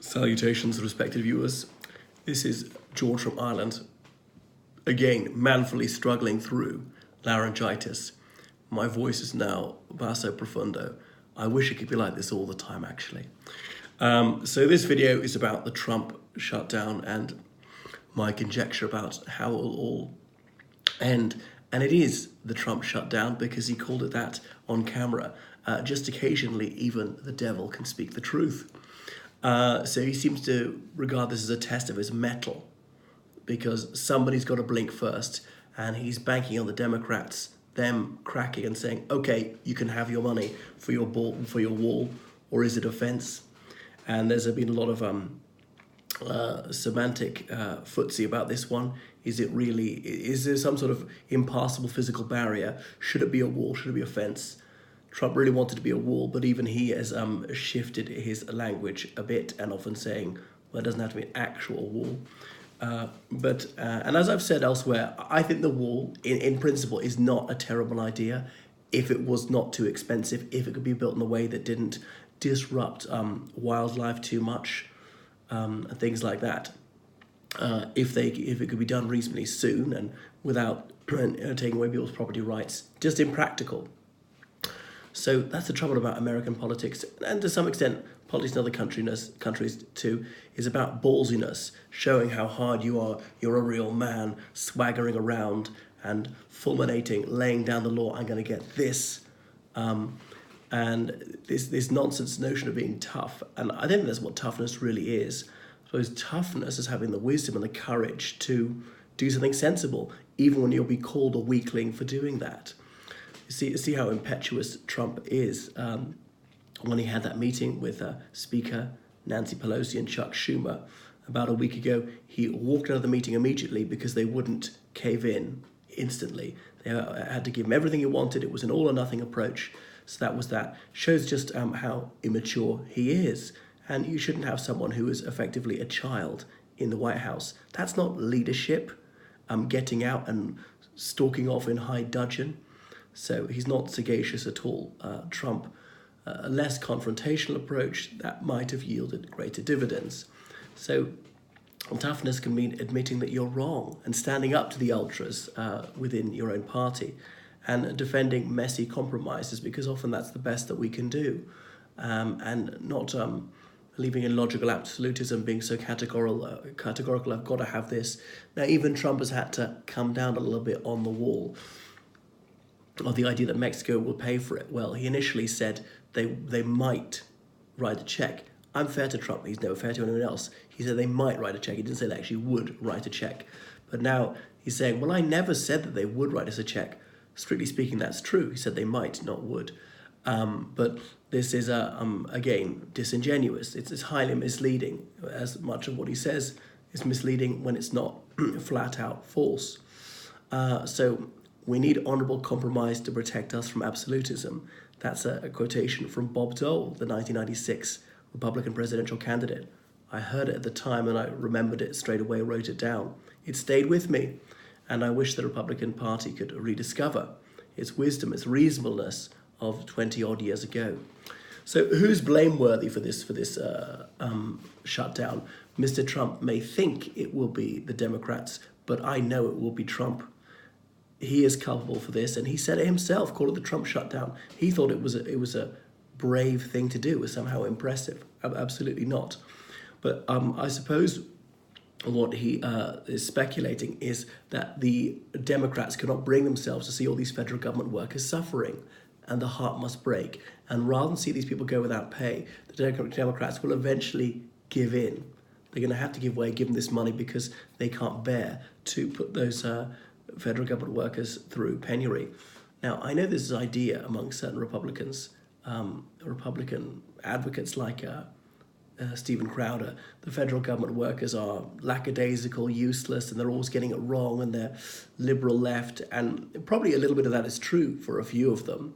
Salutations, respected viewers. This is George from Ireland. Again, manfully struggling through laryngitis. My voice is now basso profundo. I wish it could be like this all the time, actually. So this video is about the Trump shutdown and my conjecture about how it will all end. And it is the Trump shutdown because he called it that on camera. Just occasionally, even the devil can speak the truth. So he seems to regard this as a test of his mettle because somebody's got to blink first, and he's banking on the Democrats, them cracking and saying, okay, you can have your money for your ball, for your wall, or is it a fence? And there's been a lot of semantic footsie about this one. Is there some sort of impassable physical barrier? Should it be a wall? Should it be a fence? Trump really wanted to be a wall, but even he has shifted his language a bit and often saying, well, it doesn't have to be an actual wall. And as I've said elsewhere, I think the wall, in principle, is not a terrible idea if it was not too expensive, if it could be built in a way that didn't disrupt wildlife too much, and things like that. If it could be done reasonably soon and without taking away people's property rights, just impractical. So that's the trouble about American politics, and to some extent politics in other countries too, is about ballsiness, showing how hard you are, you're a real man, swaggering around and fulminating, laying down the law, I'm going to get this. And this nonsense notion of being tough, and I don't think that's what toughness really is. I suppose toughness is having the wisdom and the courage to do something sensible, even when you'll be called a weakling for doing that. See how impetuous Trump is. When he had that meeting with Speaker Nancy Pelosi and Chuck Schumer about a week ago, he walked out of the meeting immediately because they wouldn't cave in instantly. They had to give him everything he wanted. It was an all or nothing approach. So that was that. Shows just how immature he is. And you shouldn't have someone who is effectively a child in the White House. That's not leadership, getting out and stalking off in high dudgeon. So he's not sagacious at all. Trump, a less confrontational approach that might have yielded greater dividends. So toughness can mean admitting that you're wrong and standing up to the ultras within your own party and defending messy compromises, because often that's the best that we can do, and not leaving in logical absolutism, being so categorical, I've got to have this. Now, even Trump has had to come down a little bit on the wall of the idea that Mexico will pay for it. Well, he initially said they might write a check. I'm fair to Trump. He's never fair to anyone else. He said they might write a check. He didn't say they actually would write a check. But now he's saying, well, I never said that they would write us a check. Strictly speaking, that's true. He said they might, not would. But this is, again, disingenuous. It's highly misleading, as much of what he says is misleading when it's not flat out false. So we need honourable compromise to protect us from absolutism. That's a quotation from Bob Dole, the 1996 Republican presidential candidate. I heard it at the time and I remembered it straight away, wrote it down. It stayed with me, and I wish the Republican Party could rediscover its wisdom, its reasonableness of 20 odd years ago. So who's blameworthy for this shutdown? Mr. Trump may think it will be the Democrats, but I know it will be Trump. He is culpable for this, and he said it himself, called it the Trump shutdown. He thought it was a brave thing to do, it was somehow impressive. Absolutely not. But I suppose what he is speculating is that the Democrats cannot bring themselves to see all these federal government workers suffering, and the heart must break. And rather than see these people go without pay, the Democrats will eventually give in. They're going to have to give way, give them this money, because they can't bear to put those federal government workers through penury. Now, I know there's this idea among certain Republicans, Republican advocates like Stephen Crowder, the federal government workers are lackadaisical, useless, and they're always getting it wrong, and they're liberal left, and probably a little bit of that is true for a few of them.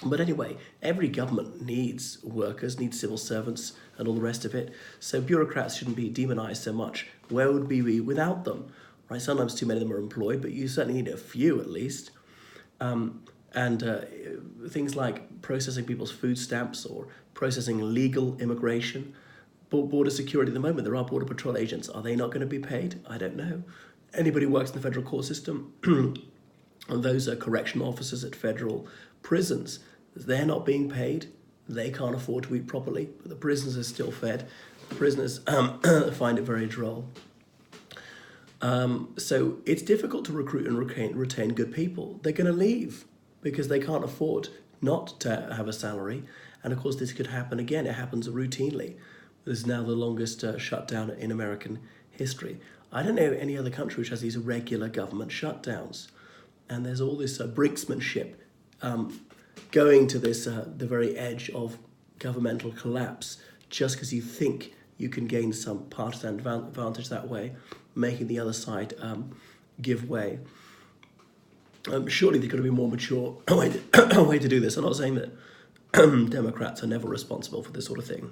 But anyway, every government needs workers, needs civil servants, and all the rest of it. So bureaucrats shouldn't be demonized so much. Where would we be without them? Right? Sometimes too many of them are employed, but you certainly need a few at least. Things like processing people's food stamps or processing legal immigration, border security at the moment. There are border patrol agents. Are they not going to be paid? I don't know. Anybody who works in the federal court system, and those are correctional officers at federal prisons, they're not being paid. They can't afford to eat properly, but the prisoners are still fed. The prisoners find it very droll. So it's difficult to recruit and retain good people. They're going to leave because they can't afford not to have a salary. And of course, this could happen again. It happens routinely. This is now the longest shutdown in American history. I don't know any other country which has these regular government shutdowns. And there's all this brinksmanship going to this the very edge of governmental collapse just because you think you can gain some partisan advantage that way, making the other side give way. Surely there's got to be a more mature way to do this. I'm not saying that Democrats are never responsible for this sort of thing.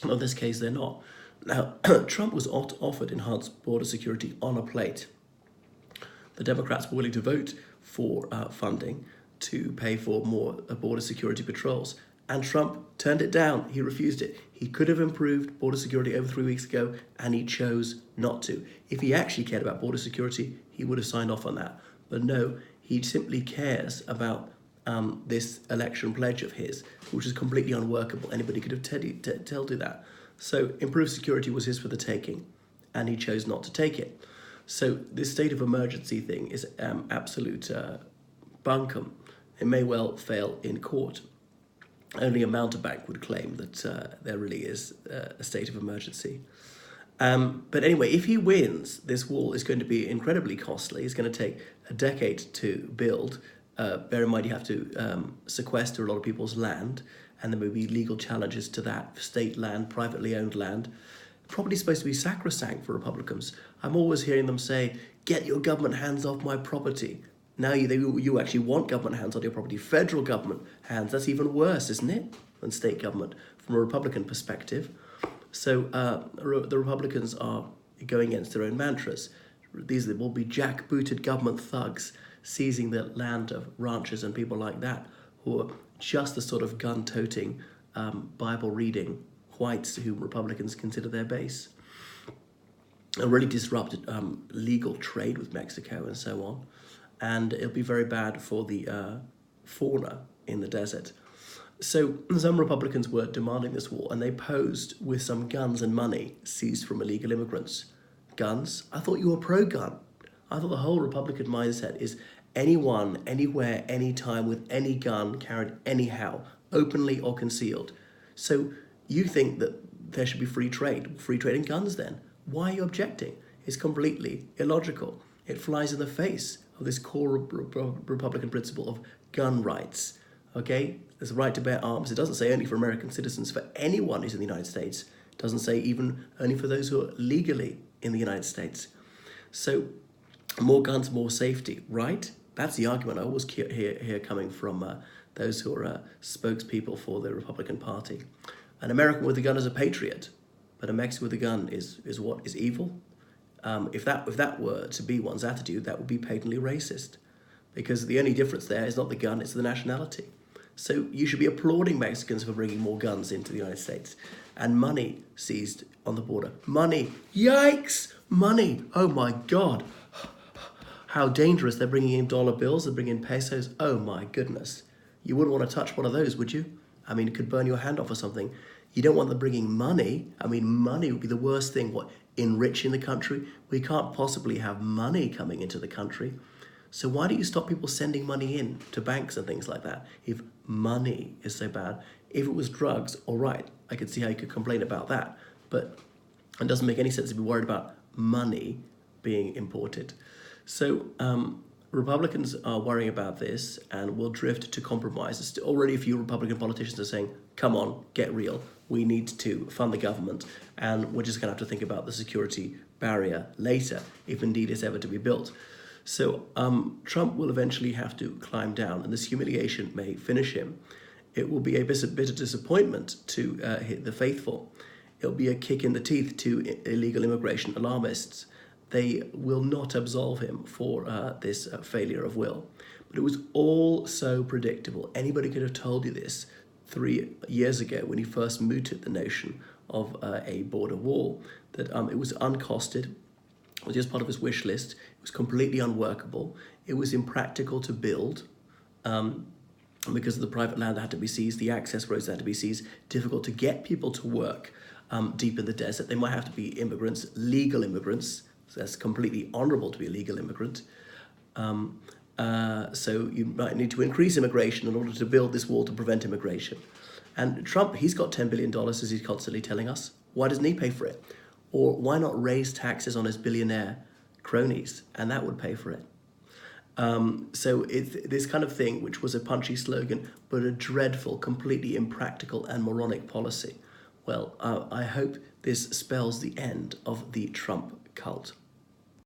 In this case, they're not. Now, Trump was offered enhanced border security on a plate. The Democrats were willing to vote for funding to pay for more border security patrols. And Trump turned it down. He refused it. He could have improved border security over 3 weeks ago, and he chose not to. If he actually cared about border security, he would have signed off on that. But no, he simply cares about this election pledge of his, which is completely unworkable. Anybody could have told you that. So improved security was his for the taking, and he chose not to take it. So this state of emergency thing is absolute bunkum. It may well fail in court. Only a mountebank would claim that there really is a state of emergency. But anyway, if he wins, this wall is going to be incredibly costly. It's going to take a decade to build. Bear in mind, you have to sequester a lot of people's land, and there may be legal challenges to that. State land, privately owned land. Property is supposed to be sacrosanct for Republicans. I'm always hearing them say, get your government hands off my property. Now you actually want government hands on your property. Federal government hands, that's even worse, isn't it, than state government from a Republican perspective. So the Republicans are going against their own mantras. These will be jackbooted government thugs seizing the land of ranchers and people like that who are just the sort of gun-toting, Bible-reading whites whom Republicans consider their base. And really disrupted legal trade with Mexico and so on. And it'll be very bad for the fauna in the desert. So some Republicans were demanding this wall, and they posed with some guns and money seized from illegal immigrants. Guns? I thought you were pro-gun. I thought the whole Republican mindset is anyone, anywhere, anytime, with any gun, carried anyhow, openly or concealed. So you think that there should be free trade in guns then? Why are you objecting? It's completely illogical. It flies in the face of this core Republican principle of gun rights. Okay? There's a right to bear arms. It doesn't say only for American citizens, for anyone who's in the United States. It doesn't say even only for those who are legally in the United States. So more guns, more safety, right? That's the argument I always hear coming from those who are spokespeople for the Republican Party. An American with a gun is a patriot, but a Mexican with a gun is what? Is evil? If that were to be one's attitude, that would be patently racist, because the only difference there is not the gun, it's the nationality. So you should be applauding Mexicans for bringing more guns into the United States. And money seized on the border. Money. Yikes! Money. Oh my God. How dangerous. They're bringing in dollar bills, they're bringing in pesos. Oh my goodness. You wouldn't want to touch one of those, would you? I mean, it could burn your hand off or something. You don't want them bringing money. I mean, money would be the worst thing. What? Enriching the country? We can't possibly have money coming into the country. So why don't you stop people sending money in to banks and things like that if money is so bad? If it was drugs, all right, I could see how you could complain about that. But it doesn't make any sense to be worried about money being imported. So Republicans are worrying about this and will drift to compromise. Already a few Republican politicians are saying, come on, get real. We need to fund the government, and we're just going to have to think about the security barrier later, if indeed it's ever to be built. So Trump will eventually have to climb down, and this humiliation may finish him. It will be a bitter disappointment to the faithful. It'll be a kick in the teeth to illegal immigration alarmists. They will not absolve him for this failure of will. But it was all so predictable. Anybody could have told you this 3 years ago when he first mooted the notion of a border wall, that it was uncosted, it was just part of his wish list, it was completely unworkable, it was impractical to build, because the private land had to be seized, the access roads had to be seized, difficult to get people to work deep in the desert. They might have to be immigrants, legal immigrants, so that's completely honourable to be a legal immigrant. So you might need to increase immigration in order to build this wall to prevent immigration. And Trump, he's got $10 billion, as he's constantly telling us. Why doesn't he pay for it? Or why not raise taxes on his billionaire cronies? And that would pay for it. So it's this kind of thing, which was a punchy slogan, but a dreadful, completely impractical and moronic policy. Well, I hope this spells the end of the Trump cult.